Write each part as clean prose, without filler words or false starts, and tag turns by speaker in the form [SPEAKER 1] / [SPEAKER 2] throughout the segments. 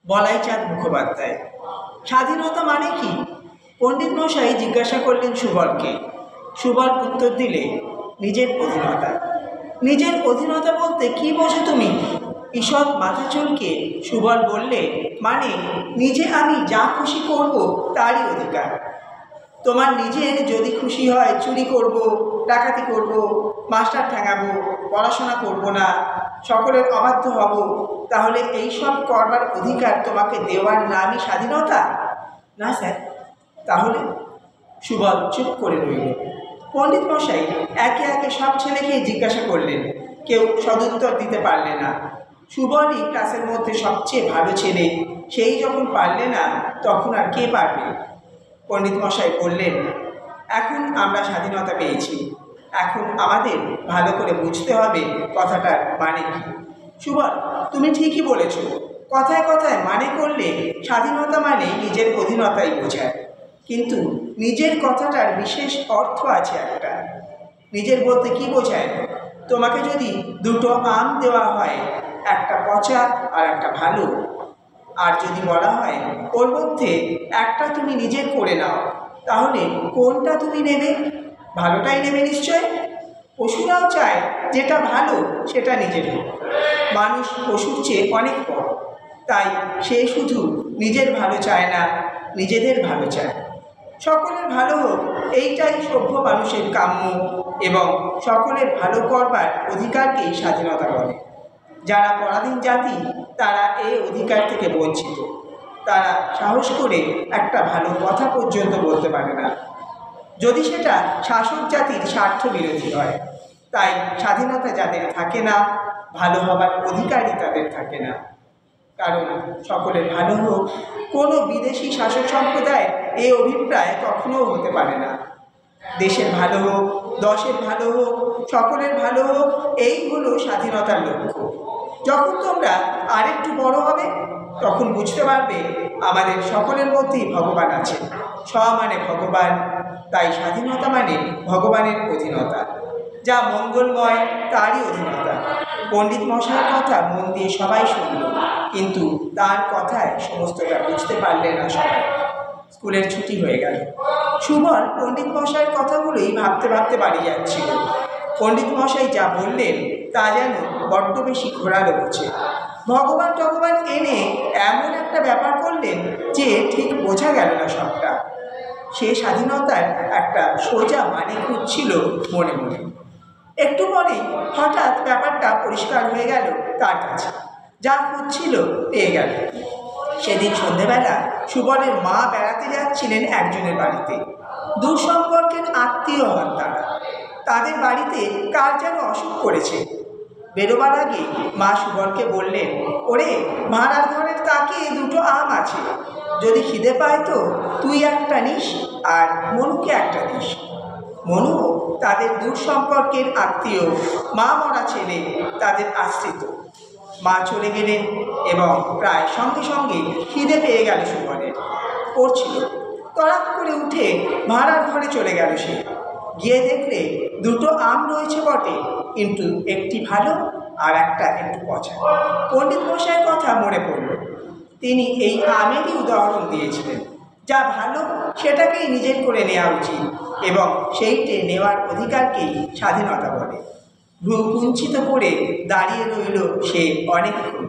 [SPEAKER 1] বলাইচাঁদ মুখোপাধ্যায়। স্বাধীনতা মানে কি? পণ্ডিত মশাই জিজ্ঞাসা করলেন সুবলকে। সুবল উত্তর দিলে, নিজের অধীনতা। নিজের অধীনতা বলতে কি বোঝো তুমি? ঈষৎ মাথা চুলকে সুবল বললে, মানে নিজে আমি যা খুশি করব তারই অধিকার। তোমার নিজের যদি খুশি হয় চুরি করব, ডাকাতি করব, মাস্টার ঠ্যাঙাবো, পড়াশোনা করব না, সকলের অবাধ্য হব, তাহলে এই সব করবার অধিকার তোমাকে দেওয়ার নামই স্বাধীনতা? না স্যার। তাহলে? সুবল চুপ করে রইল। পণ্ডিত মশাই একে একে সব ছেলেকেই জিজ্ঞাসা করলেন। কেউ সদুত্তর দিতে পারলে না। সুবলই ক্লাসের মধ্যে সবচেয়ে ভালো ছেলে, সেই যখন পারলে না তখন আর কে পারবে? পণ্ডিত মশাই বললেন, এখন আমরা স্বাধীনতা পেয়েছি, এখন আমাদের ভালো করে বুঝতে হবে কথাটার মানে কি। সুবল, তুমি ঠিকই বলেছ। কথায় কথায় মানে করলে স্বাধীনতা মানে নিজের অধীনতাই বোঝায়, কিন্তু নিজের কথাটার বিশেষ অর্থ আছে একটা। নিজের বলতে কি বোঝায়? তোমাকে যদি দুটো আম দেওয়া হয়, একটা পচা আর একটা ভালো, আর যদি বলা হয় ওর মধ্যে একটা তুমি নিজের করে নাও, তাহলে কোনটা তুমি নেবে? ভালোটাই নেবে নিশ্চয়। পশুরাও চায় যেটা ভালো সেটা নিজের হোক। মানুষ পশুর চেয়ে অনেক বড়, তাই সে শুধু নিজের ভালো চায় না, নিজেদের ভালো চায়। সকলের ভালো হোক, এইটাই সভ্য মানুষের কাম্য, এবং সকলের ভালো করবার অধিকারকেই স্বাধীনতা বলে। যারা পরাধীন জাতি তারা এই অধিকার থেকে বঞ্চিত। তারা সাহস করে একটা ভালো কথা পর্যন্ত বলতে পারে না, যদি সেটা শাসক জাতির স্বার্থ বিরোধী হয়। তাই স্বাধীনতা যাদের থাকে না, ভালো হবার অধিকারই তাদের থাকে না। কারণ সকলের ভালো হোক, কোনো বিদেশি শাসক সম্প্রদায় এই অভিপ্রায় কখনো হতে পারে না। দেশের ভালো হোক, দশের ভালো হোক, সকলের ভালো হোক, এই হলো স্বাধীনতার লক্ষ্য। যখন তোমরা আরেকটু বড় হবে তখন বুঝতে পারবে আমাদের সকলের মধ্যেই ভগবান আছে। মানে ভগবান, তাই স্বাধীনতা মানে ভগবানের অধীনতা। যা মঙ্গলময় তারই অধীনতা। পণ্ডিত মশাইয়ের কথা মন দিয়ে সবাই শুনল, কিন্তু তার কথায় সমস্তটা বুঝতে পারলে না সবাই। স্কুলের ছুটি হয়ে গেল। সুবল পণ্ডিত মশাইয়ের কথাগুলোই ভাবতে ভাবতে বাড়ি যাচ্ছিল। পণ্ডিত মশাই যা বললেন তা যেন বড্ড বেশি ঘোরালো বুঝে। ভগবান টগবান এনে এমন একটা ব্যাপার করলেন যে ঠিক বোঝা গেল না সবটা। সে স্বাধীনতার একটা সোজা মানে খুঁজছিল মনে মনে। একটু পরেই হঠাৎ ব্যাপারটা পরিষ্কার হয়ে গেল তার কাছে। যা খুঁজছিল পেয়ে গেল। সেদিন সন্ধেবেলা সুবলের মা বেড়াতে যাচ্ছিলেন একজনের বাড়িতে। দূর সম্পর্কের আত্মীয় হন তারা। তাদের বাড়িতে কার যেন অসুখ করেছে। বেরোবার আগে মা সুবলকে বললেন, ওরে, ভাড়ার ঘরের তাকে দুটো আম আছে, যদি খিদে পায় তো তুই একটা নিস আর মনুকে একটা দিস। মনু তাদের দূর সম্পর্কের আত্মীয়, মা মরা ছেলে, তাদের আশ্রিত। মা চলে গেলেন এবং প্রায় সঙ্গে সঙ্গে খিদে পেয়ে গেল সুবলের। পড়ছিল। তড়াক করে উঠে ভাড়ার ঘরে চলে গেল সে। গিয়ে দেখলে দুটো আম রয়েছে বটে, কিন্তু একটি ভালো আর একটা একটু পচা। পণ্ডিত মশাইয়ের কথা মনে পড়ল। তিনি এই আমেরই উদাহরণ দিয়েছিলেন। যা ভালো সেটাকেই নিজের করে নেওয়া উচিত, এবং সেইটে নেওয়ার অধিকারকেই স্বাধীনতা বলে। ভ্রু কুঞ্চিত করে দাঁড়িয়ে রইল সে অনেকক্ষণ।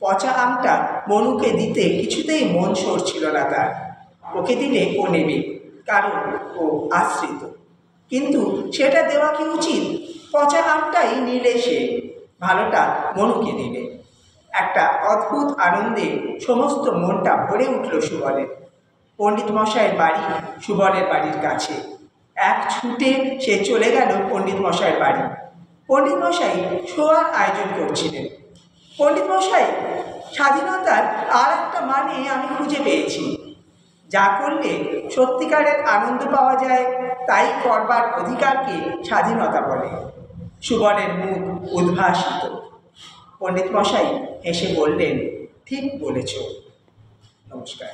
[SPEAKER 1] পচা আমটা মনুকে দিতে কিছুতেই মন সরছিল না তার। ওকে দিলে ও নেবে, কারণ ও আশ্রিত। কিন্তু সেটা দেওয়া কি উচিত? পচা আমটাই নিলে সে, ভালোটা মনুকে দিলে। একটা অদ্ভুত আনন্দে সমস্ত মনটা ভরে উঠল সুবলের। পণ্ডিত মশাইয়ের বাড়ি সুবলের বাড়ির কাছে। এক ছুটে সে চলে গেল পণ্ডিত মশাইয়ের বাড়ি। পণ্ডিত মশাই শোয়ার আয়োজন করছিলেন। পণ্ডিত মশাই, স্বাধীনতার আর একটা মানে আমি খুঁজে পেয়েছি। যা করলে সত্যিকারের আনন্দ পাওয়া যায় তাই করবার অধিকারকে স্বাধীনতা বলে। সুবলের মুখ উদ্ভাসিত। পণ্ডিত মশাই হেসে বললেন, ঠিক বলেছ। নমস্কার।